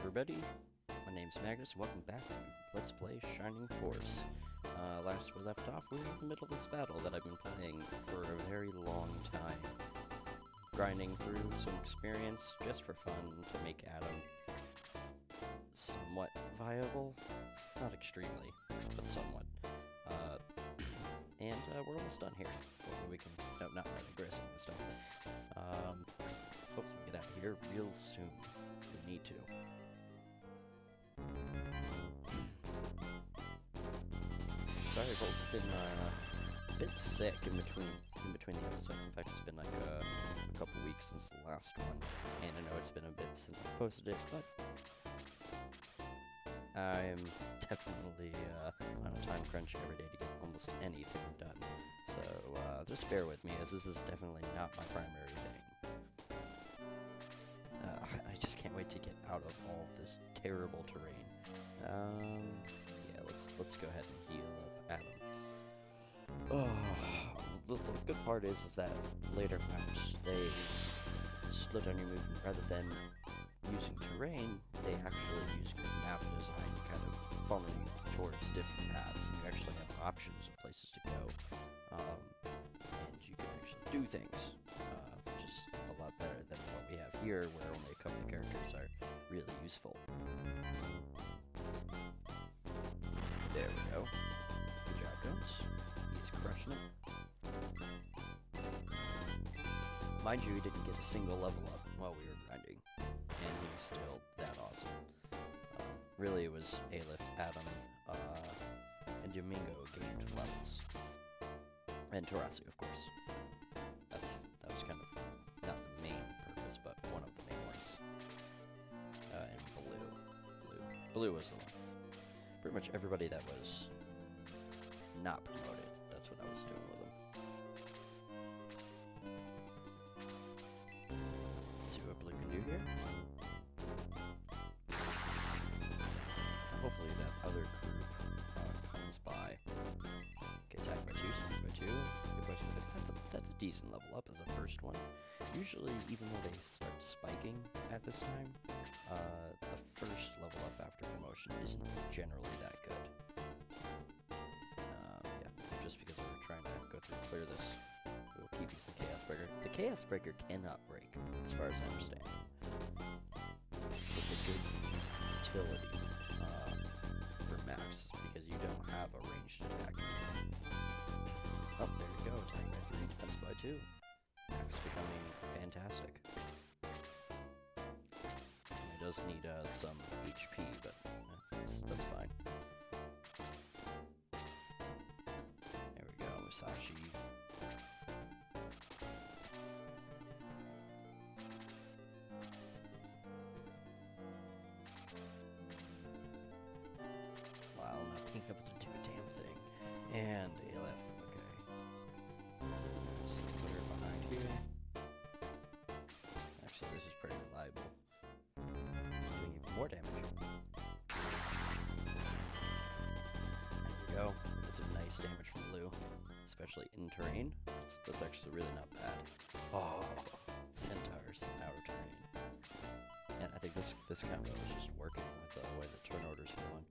everybody, my name's Magnus, and welcome back to Let's Play Shining Force. Last we left off, we were in the middle of this battle that I've been playing for a very long time. Grinding through some experience, just for fun, to make Adam somewhat viable. It's not extremely, but somewhat. And we're almost done here. Hopefully we can, no, not let Egress and stuff. Hopefully we get out of here real soon. We need to. Sorry, I've also been a bit sick in between the episodes. In fact, it's been like a couple weeks since the last one, and I know it's been a bit since I posted it, but I'm definitely on a time crunch every day to get almost anything done. So just bear with me, as this is definitely not my primary thing. I just can't wait to get out of all this terrible terrain. Yeah, let's go ahead and heal up Adam. Oh, the good part is that later maps, they slow down your movement rather than using terrain. They actually use map design to kind of funnel you towards different paths, and you actually have options of places to go, and you can actually do things, which is a lot better than what we have here, where only a couple of characters are really useful. There we go. Good job, Guns. He's crushing it. Mind you, he didn't get a single level up while we were grinding, and he's still that awesome. Really, it was Aleph, Adam, and Domingo gained levels. And Thoracic, of course. That was kind of not the main purpose, but one of the main ones. And Blue was the one. Pretty much everybody that was not promoted, that's what I was doing with them. See what Blue can do here. Hopefully that other group comes by. Get attacked by 2, speed by 2, hit by 2. That's a decent level up as a first one. Usually, even though they start spiking at this time, the first level up after promotion isn't generally that good. Yeah, just because we're trying to go through and clear this, we'll keep using the Chaos Breaker. The Chaos Breaker cannot break, as far as I understand. So it's a good utility for max, because you don't have a ranged attack. Oh, there you go, attack by 3, defense by 2. Max becoming fantastic. It does need some HP, but that's fine. There we go, Musashi. Wow, not being able to do a damn thing. And Aleph, okay. Some clear behind here. Actually, this is pretty reliable. Doing even more damage. There we go. That's some nice damage from Blue, especially in terrain. That's actually really not bad. Oh, Centaurs in our terrain. And I think this combo is just working with the way the turn order's going.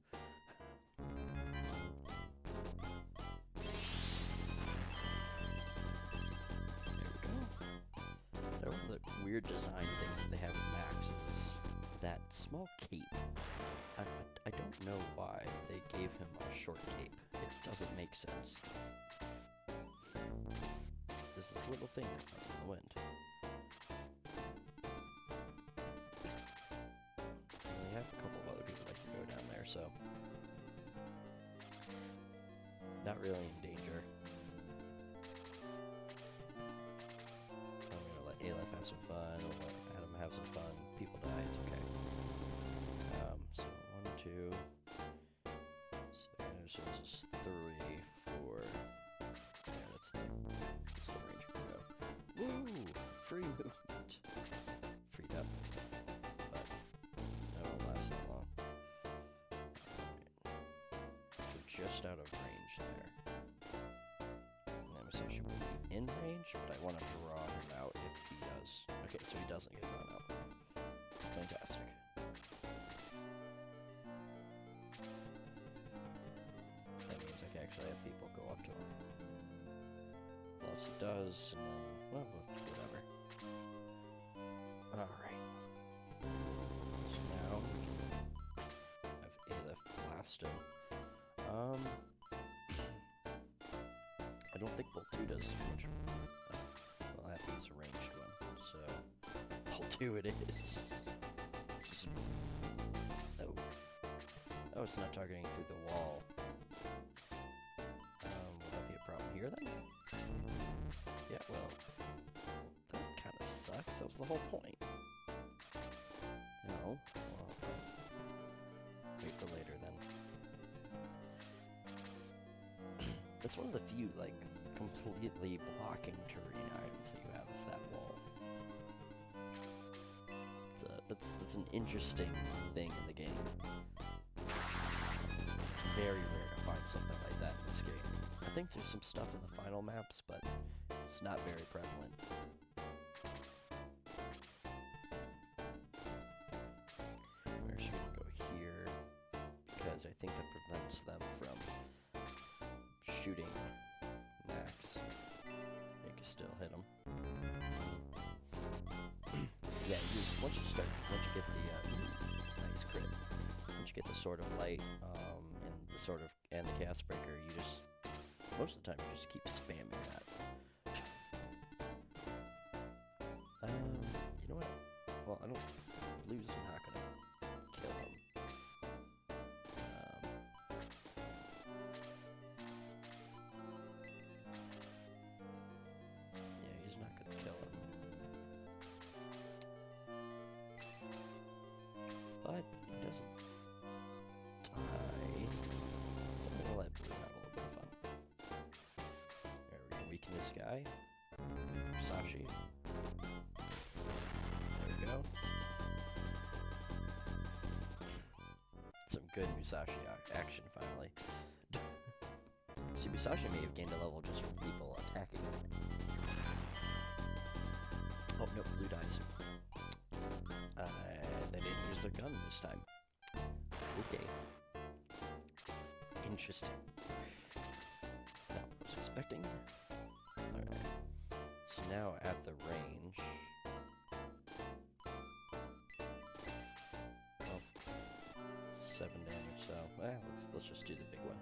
One of the weird design things that they have with Max is that small cape. I don't know why they gave him a short cape. It doesn't make sense. There's this little thing that flies in the wind. We have a couple of other people that can go down there, so not really in danger. Aleph have some fun, we'll let Adam have some fun, people die, it's okay. So 1, 2, so this is 3, 4, yeah, that's the range we go. Woo! Free movement! Freed up, but that won't last that long. We're just out of range there. Musashi will be in range, but I want to draw him out if he does. Okay, so he doesn't get drawn out. Fantastic. Yes, it does. Well, whatever. Alright. So now we can have Aleph blast him. I don't think Bolt 2 does as much. Well, that means a ranged one, so Bolt 2 it is. Just, oh. Oh, it's not targeting through the wall. Will that be a problem here then? Yeah, well, that kind of sucks. That was the whole point. No. Well, wait for later then. That's one of the few, like, completely blocking terrain items that you have is that wall. So that's an interesting thing in the game. It's very rare to find something like that in this game. I think there's some stuff in the final maps, but it's not very prevalent. We're just gonna go here, because I think that prevents them from shooting Max. You can still hit him. Yeah, once you get the nice crit, once you get the Sword of Light, and the Cast Breaker, you just most of the time you just keep spamming that. You know what? Well, I don't. Blue's not gonna kill him. Yeah, he's not gonna kill him. But he doesn't die. So I'm gonna let Blue have a little bit of fun. There, we can weaken this guy. Sashi. There we go. Some good Musashi action finally. See, Musashi may have gained a level just from people attacking him. Oh, no, Blue dies. They didn't use their gun this time. Okay. Interesting. Not what I was expecting. Alright. So now at the range. Oh. 7 damage, so let's just do the big one.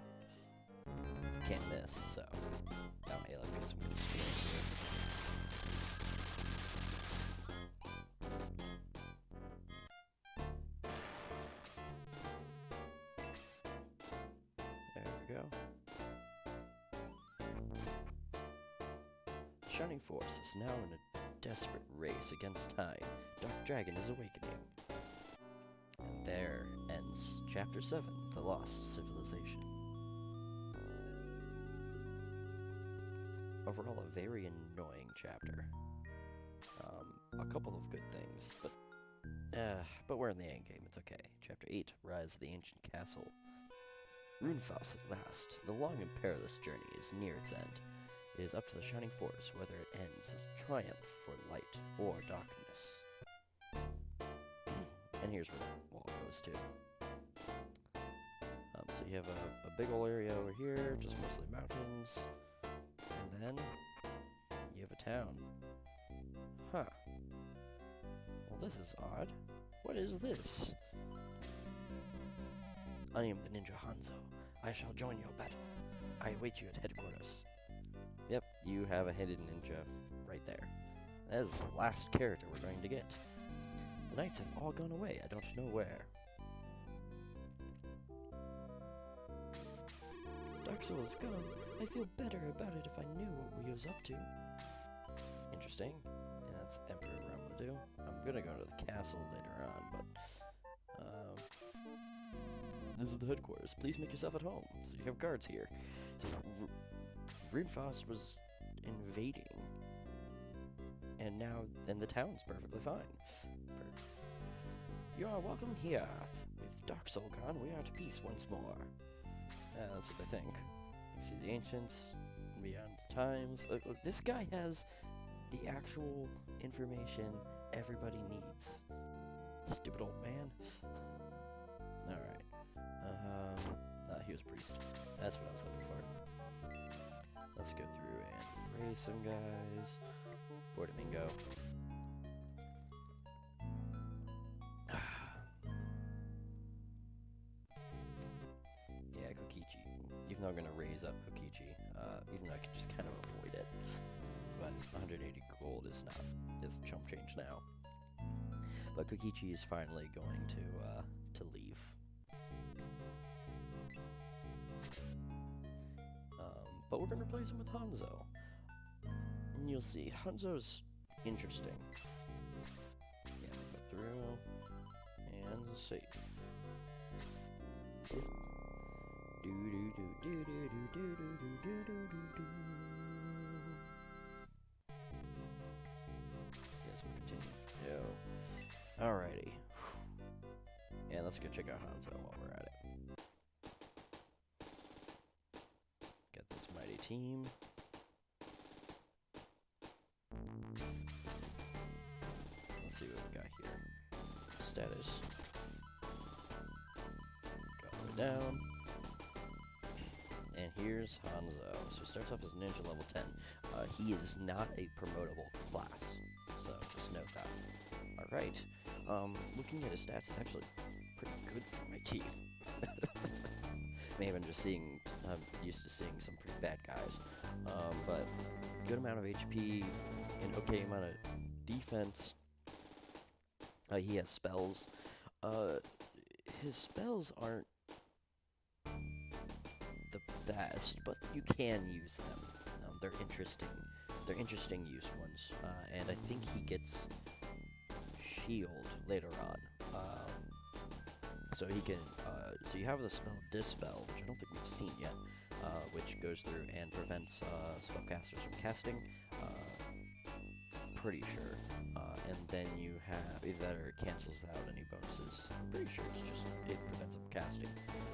Can't miss, so now Aleph gets some good experience here. There we go. Shining Force is now in a desperate race against time. Dark Dragon is awakening. And there ends Chapter 7, The Lost Civilization. Overall, a very annoying chapter. A couple of good things, but we're in the end game, it's okay. Chapter 8, Rise of the Ancient Castle. Runefaust at last. The long and perilous journey is near its end. It is up to the Shining Force whether it ends in triumph for light or darkness. And here's where that wall goes to. So you have a big ol' area over here, just mostly mountains. And then you have a town. Huh. Well, this is odd. What is this? I am the Ninja Hanzo. I shall join your battle. I await you at headquarters. Yep, you have a hidden ninja right there. That is the last character we're going to get. The knights have all gone away. I don't know where. Dark Soul is gone. I feel better about it if I knew what we was up to. Interesting. And that's Emperor Ramadou. I'm gonna go to the castle later on, but this is the headquarters. Please make yourself at home. So you have guards here. So Runefaust was invading, and the town's perfectly fine. You are welcome here. With Dark Soul gone, we are at peace once more. That's what they think. You see the ancients, beyond the times. Look, this guy has the actual information everybody needs. Stupid old man. Alright. He was a priest. That's what I was looking for. Let's go through and raise some guys. Bordomingo. Yeah, Kokichi. Even though I'm gonna raise up Kokichi, even though I can just kind of avoid it. But 180 gold is not, it's chump change now. But Kokichi is finally going to leave. But we're gonna replace him with Hanzo. And you'll see, Hanzo's interesting. Yeah, go through, and save. Do do do do do do do do do do do. Yes, we'll continue. Yo. Alrighty. And let's go check out Hanzo while we're at it. Got this mighty team. Let's see what we got here. Status. Go all the way down. And here's Hanzo. So he starts off as ninja level 10. He is not a promotable class, so just note that. Alright, looking at his stats, it's actually pretty good for my team. Maybe I'm just seeing, I'm used to seeing some pretty bad guys. But good amount of HP, and okay amount of defense. He has spells. His spells aren't the best, but you can use them. They're interesting. They're interesting use ones. And I think he gets shield later on. So he can. So you have the spell Dispel, which I don't think we've seen yet, which goes through and prevents spellcasters from casting. Pretty sure. And then you have either that or it cancels out any bonuses. Pretty sure it's just it prevents them casting.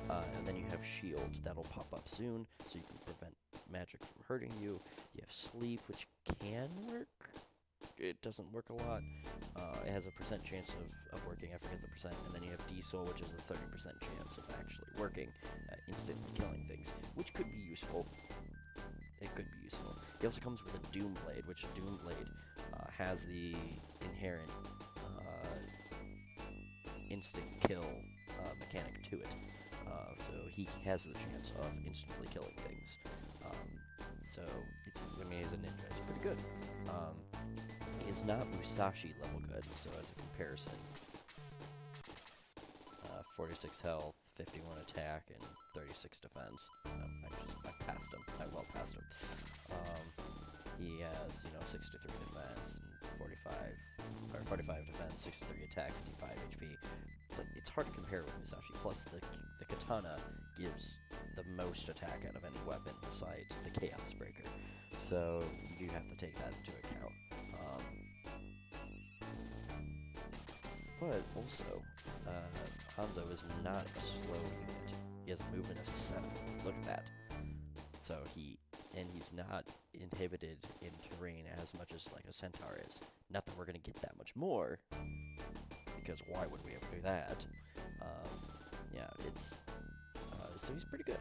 And then you have Shield that'll pop up soon, so you can prevent magic from hurting you. You have Sleep, which can work. It doesn't work a lot. It has a % chance of working. I forget the %. And then you have D-Soul, which is a 30% chance of actually working, instantly killing things, which could be useful. It could be useful. He also comes with a Doom Blade, which Doom Blade has the inherent instant kill mechanic to it. So he has the chance of instantly killing things. So it's, I mean, he's a ninja. It's pretty good. He's not Musashi level good, so as a comparison, 46 health, 51 attack, and 36 defense. I passed him. I well passed him. He has, 63 defense, and 45 defense, 63 attack, 55 HP. But it's hard to compare with Musashi. Plus, the katana gives the most attack out of any weapon besides the Chaos Breaker. So you do have to take that into account. But also, Hanzo is not a slow unit. He has a movement of 7. Look at that. So he's not inhibited in terrain as much as like a centaur is. Not that we're gonna get that much more, because why would we ever do that? Yeah, it's so he's pretty good.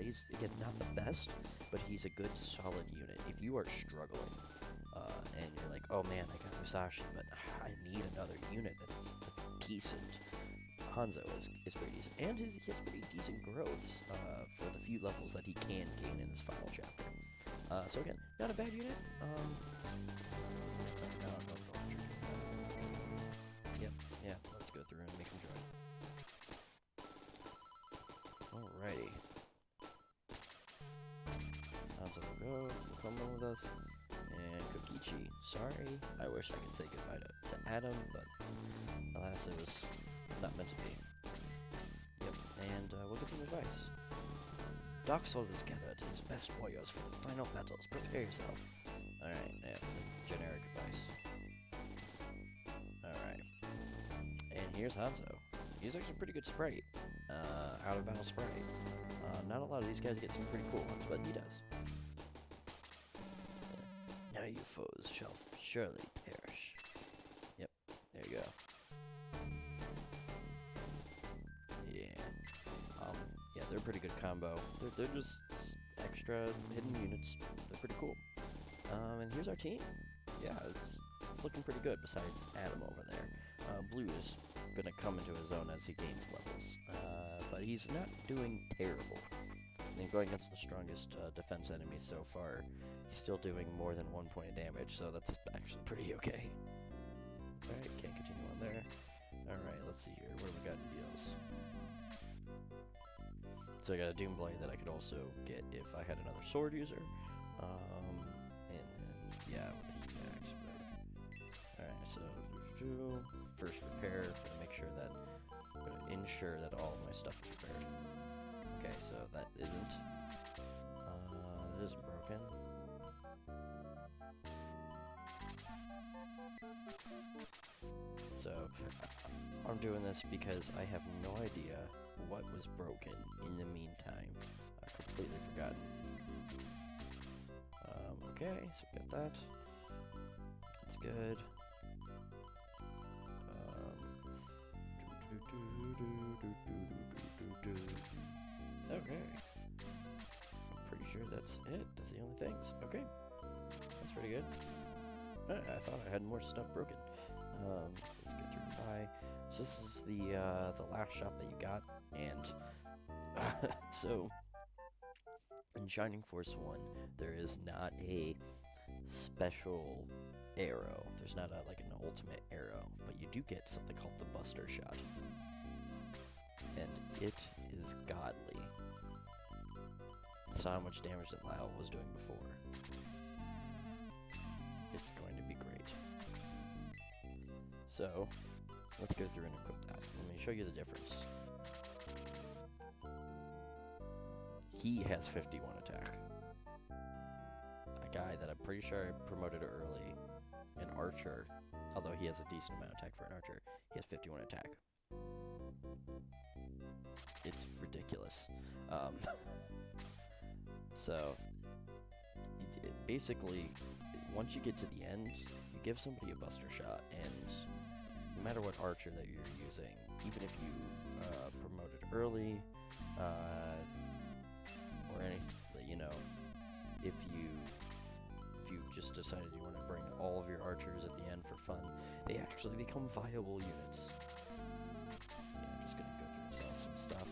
He's again not the best, but he's a good solid unit. If you are struggling, and you're like, oh man, I got Musashi, but I need another unit that's decent. Hanzo is pretty decent, and he has pretty decent growths for the few levels that he can gain in his final chapter. So again, not a bad unit. Yep, yeah, let's go through and make him join. Alrighty. Hanzo will come in with us. And Kokichi, sorry, I wish I could say goodbye to Adam, but alas, it was not meant to be. Yep, and we'll get some advice. Dark Souls is gathered his best warriors for the final battles. Prepare yourself. Alright, yeah, the generic advice. Alright. And here's Hanzo. He's actually a pretty good sprite. Out of battle sprite. Not a lot of these guys get some pretty cool ones, but he does. Now your foes shall surely perish. Yep, there you go. Yeah. Yeah, they're a pretty good combo. They're just actually extra hidden units. They're pretty cool. And here's our team. Yeah, it's looking pretty good besides Adam over there. Blue is going to come into his own as he gains levels. But he's not doing terrible. I mean, going against the strongest defense enemy so far, he's still doing more than 1 point of damage, so that's actually pretty okay. Alright, can't continue on there. Alright, let's see here. What do we got in deals? So I got a Doom Blade that I could also get if I had another sword user. And yeah, with the heat axe. Alright, so first repair, gonna make sure that I'm gonna ensure that all of my stuff is repaired. Okay, so that isn't broken. So I'm doing this because I have no idea what was broken in the meantime. I've completely forgotten. Okay, so we got that. That's good. Okay. I'm pretty sure that's it. That's the only things. Okay. That's pretty good. I thought I had more stuff broken. Let's get through and buy. So this is the last shop that you got, and so in Shining Force 1, there is not a special arrow. There's not like an ultimate arrow, but you do get something called the Buster Shot, and it is godly. That's how much damage that Lyle was doing before. It's going to be great. So, let's go through and equip that. Let me show you the difference. He has 51 attack. A guy that I'm pretty sure I promoted early, an archer, although he has a decent amount of attack for an archer, he has 51 attack. It's ridiculous. So, basically, once you get to the end, you give somebody a Buster Shot, and no matter what archer that you're using, even if you promoted early, or anything, you know, if you just decided you want to bring all of your archers at the end for fun, they actually become viable units. Yeah, I'm just gonna go through and sell some stuff,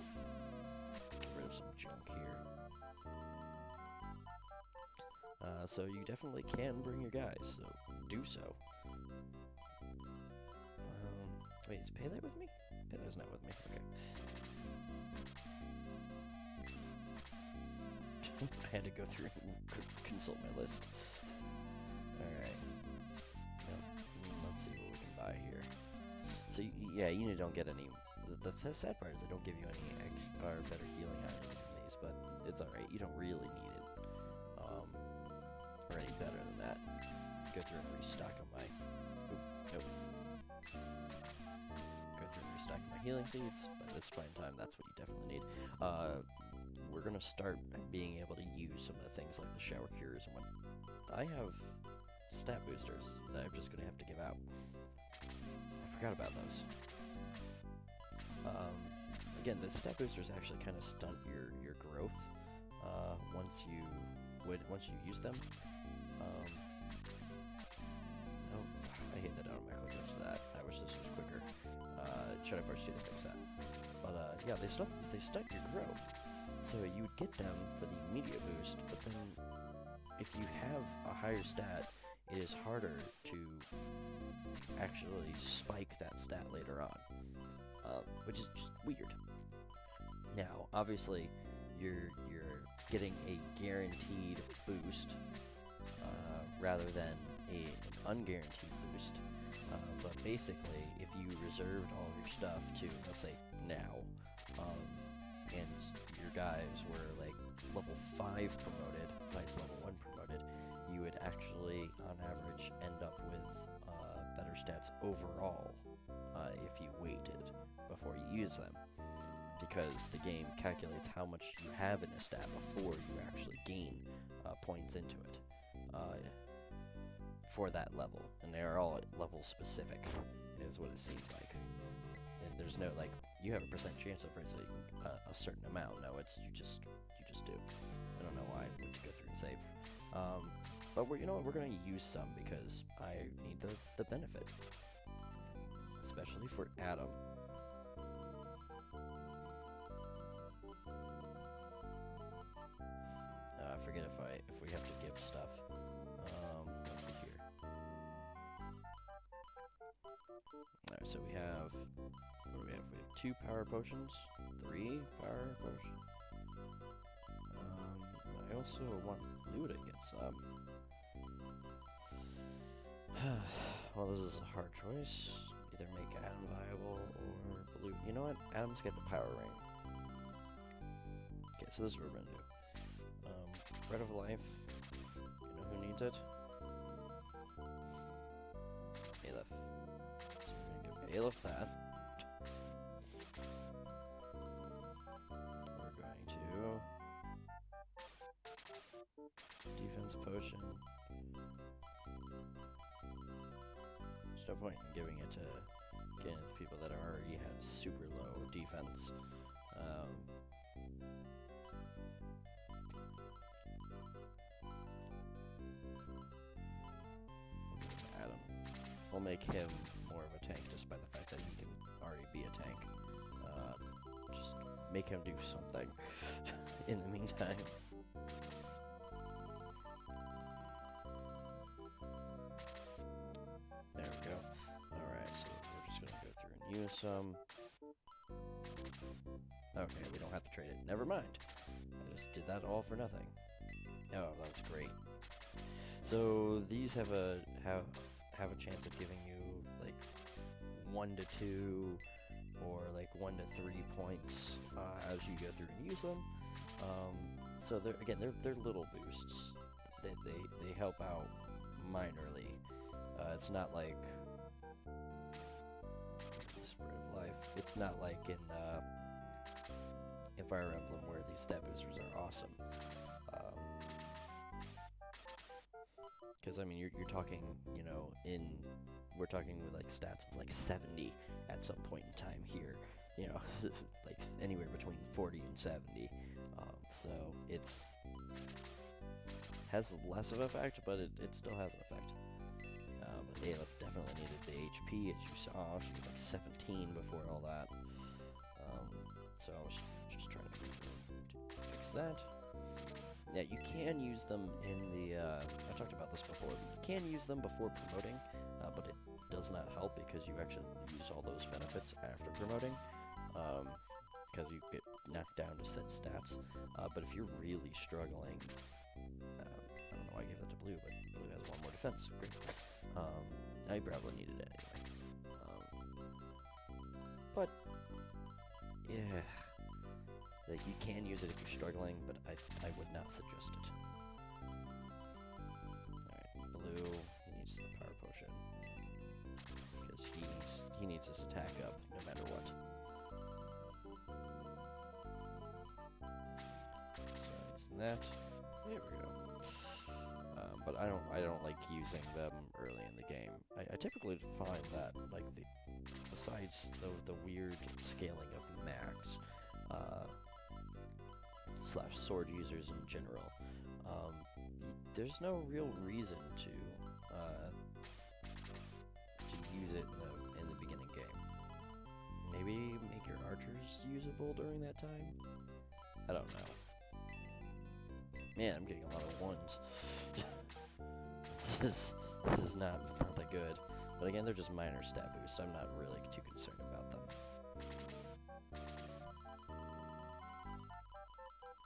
get rid of some junk here. So you definitely can bring your guys, so do so. Wait, is Pele with me? Pele's not with me, okay. I had to go through and consult my list. Alright. Let's see what we can buy here. So, yeah, you don't get any... The sad part is they don't give you any or better healing items than these, but it's alright. You don't really need it. Or any better than that. Go through and restock on my... Nope. Go through and restock my healing seeds. By this point in time, that's what you definitely need. We're gonna start being able to use some of the things like the shower cures and what. I have stat boosters that I'm just gonna have to give out. I forgot about those. Again, the stat boosters actually kind of stunt your growth once you use them. Oh, I hate that automatically goes to that. I wish this was quicker. Should I first do to fix that? But yeah, they stunt your growth. So you would get them for the immediate boost, but then if you have a higher stat, it is harder to actually spike that stat later on, which is just weird. Now, obviously, you're getting a guaranteed boost rather than an unguaranteed boost. But basically, if you reserved all of your stuff to, let's say, now, and your guys were like level 5 promoted, vice level 1 promoted, you would actually, on average, end up with better stats overall if you waited before you use them. Because the game calculates how much you have in a stat before you actually gain points into it for that level. And they are all level specific, is what it seems like. And there's no, like, you have a % chance of raising a certain amount. No, it's you just do. I don't know why. went to go through and save. But we're gonna use some because I need the benefit, especially for Adam. I forget if we have to give stuff. Let's see here. Alright, so we have, what do we have? We have 2 power potions, 3 power potions. I also want Blue to get some. Well, this is a hard choice. Either make Adam viable or Blue. You know what? Adam's get the power ring. Okay, so this is what we're gonna do. Bread of Life. You know who needs it? Aleph. So we're gonna give Aleph that. We're going to defense potion. There's no point in giving it to people that already had super low defense. Adam. We'll make him more of a tank just by the fact that he can already be a tank. Just make him do something in the meantime. There we go. Alright, so we're just gonna go through and use some. Okay, we don't have to trade it. Never mind. I just did that all for nothing. Oh, that's great. So these have a chance of giving you like 1 to 2 or like 1 to 3 points as you go through and use them. So they're little boosts. They help out minorly. It's not like Spread of Life. It's not like in Fire Emblem where these stat boosters are awesome. Because I mean, you're talking, you know, we're talking with like stats of like 70 at some point in time here, you know, like anywhere between 40 and 70. So it's has less of an effect, but it still has an effect. But Aleph definitely needed the HP, as you saw. She was like 17 before all that. So I was just trying to fix that. Yeah, you can use them in the, I talked about this before, but you can use them before promoting, but it does not help because you actually use all those benefits after promoting, because you get knocked down to set stats. But if you're really struggling, I don't know why I gave that to Blue, but Blue has 1 more defense, great. I probably needed it anyway. But, yeah. Like, you can use it if you're struggling, but I would not suggest it. Alright, Blue, he needs the power potion. Because he needs his attack up, no matter what. So using that. There we go. But I don't like using them early in the game. I typically find that, like, besides the weird scaling of max, / sword users in general, there's no real reason to use it in the beginning game. Maybe make your archers usable during that time? I don't know. Man, I'm getting a lot of 1s. This is not that good. But again, they're just minor stat boosts, so I'm not really too concerned about them.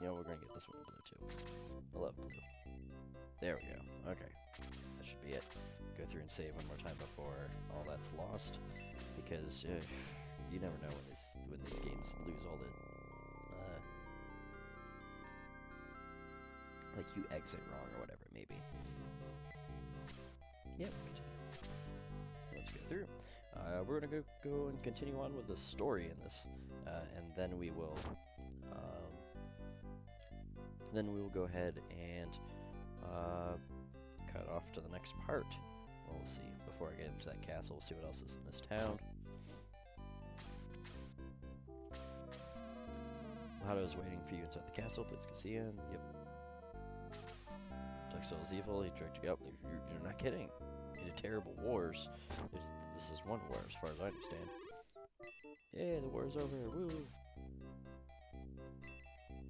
You know, we're gonna get this one in Blue too. I love Blue. There we go. Okay. That should be it. Go through and save 1 more time before all that's lost. Because you never know when these games lose all the like you exit wrong or whatever it may be. Yep, continue. Let's go through. We're gonna go and continue on with the story in this, and then we will go ahead and cut off to the next part. We'll see. Before I get into that castle, we'll see what else is in this town. Hado is waiting for you inside the castle. Please go see him. Yep. Souls evil. He tricked you up. You're not kidding. In a terrible wars. This is one war, as far as I understand. Yeah, the war's over. Woo!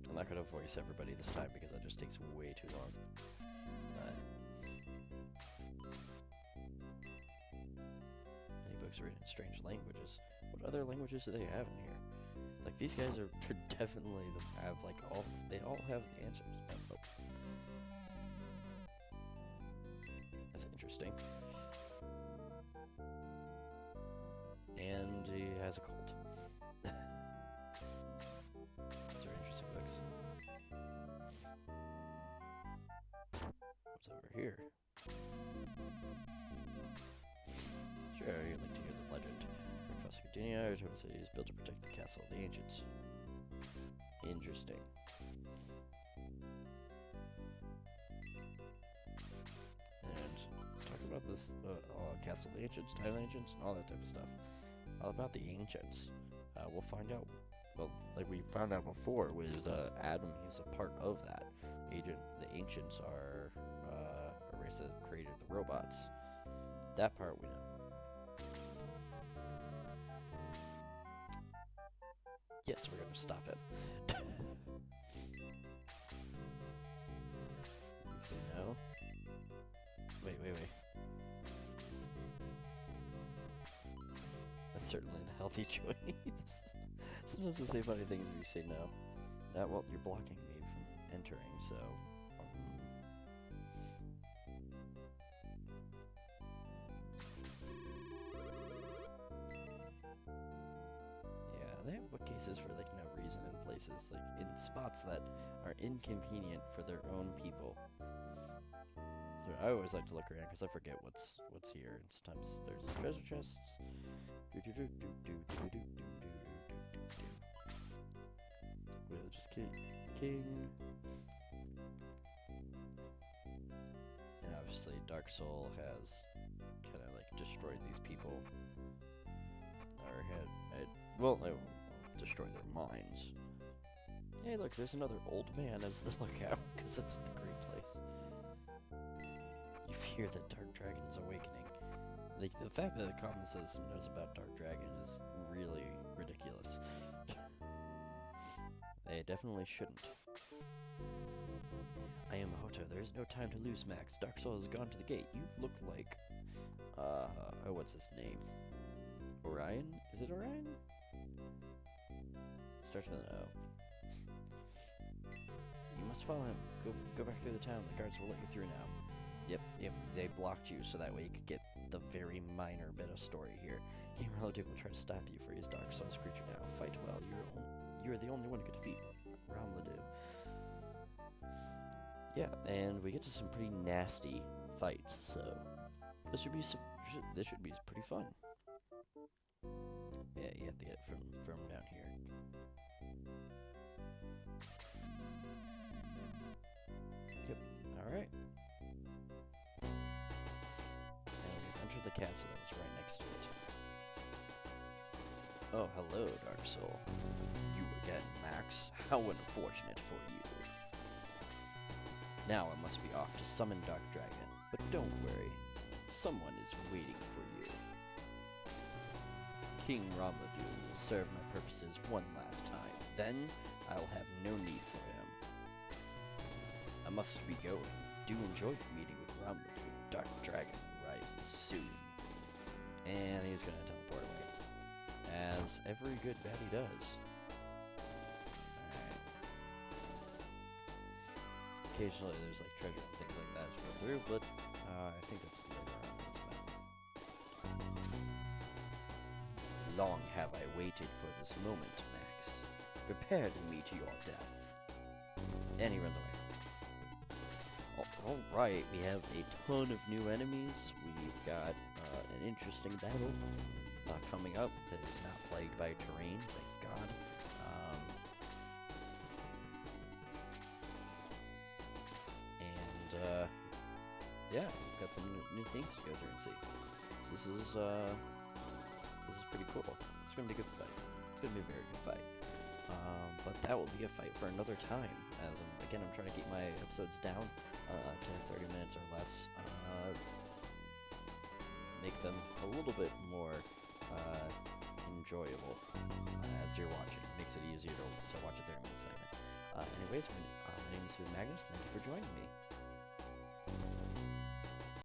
I'm not gonna voice everybody this time because that just takes way too long. Any books written in strange languages? What other languages do they have in here? Like, these guys are definitely have like they all have the answers. That's interesting. And he has a cult. These are interesting books. What's over here? Sure, you'd like to hear the legend. Foscadunia, our city is built to protect the castle of the ancients. Interesting. And talk about this castle of the ancients, time of the ancients, and all that type of stuff. All about the ancients. We'll find out. Well, like we found out before with Adam, he's a part of that. The ancients are a race that have created the robots. That part we know. Yes, we're gonna stop him. You say no? Wait. That's certainly the healthy choice. Sometimes they say funny things if you say no. Well, you're blocking me from entering, so... They have bookcases for like no reason in places, like in spots that are inconvenient for their own people. So I always like to look around because I forget what's here, and sometimes there's treasure chests. We'll just king. And obviously Dark Soul has kind of like destroyed these people. Well, they destroy their minds. Hey, look, there's another old man as the lookout, because it's at the great place. You fear the Dark Dragon's awakening. Like, the fact that the comment says knows about Dark Dragon is really ridiculous. They definitely shouldn't. I am Hoto. There is no time to lose, Max. Dark Soul has gone to the gate. You look like... what's his name? Orion? Is it Orion? Starts with an O. You must follow him. Go back through the town. The guards will let you through now. Yep. They blocked you so that way you could get the very minor bit of story here. King Relative will try to stop you for his Dark Soul's creature now. Fight well. You're the only one who could defeat Ramladu. Yeah, and we get to some pretty nasty fights, so this should be pretty fun. Yeah, you have to get it from down here. Yep, alright. And we've entered the castle that was right next to it. Oh, hello, Dark Soul. You again, Max. How unfortunate for you. Now I must be off to summon Dark Dragon, but don't worry. Someone is waiting for you. King Ramladu will serve my purposes one last time. Then, I will have no need for him. I must be going. Do enjoy your meeting with Ramladu. Dark Dragon rises soon. And he's gonna teleport away. As every good baddie does. Alright. Occasionally there's like treasure and things like that to go through, but I think that's later on in this map. Long have I waited for this moment, Max. Prepare to meet your death. And he runs away. Alright, we have a ton of new enemies. We've got an interesting battle coming up that is not plagued by terrain, thank God. Yeah, we've got some new things to go through and see. So this is pretty cool. It's gonna be a good fight. It's gonna be a very good fight. But that will be a fight for another time, as again, I'm trying to keep my episodes down to 30 minutes or less. Make them a little bit more enjoyable as you're watching. Makes it easier to watch a 30-minute segment. Anyways, my name is Magnus. Thank you for joining me.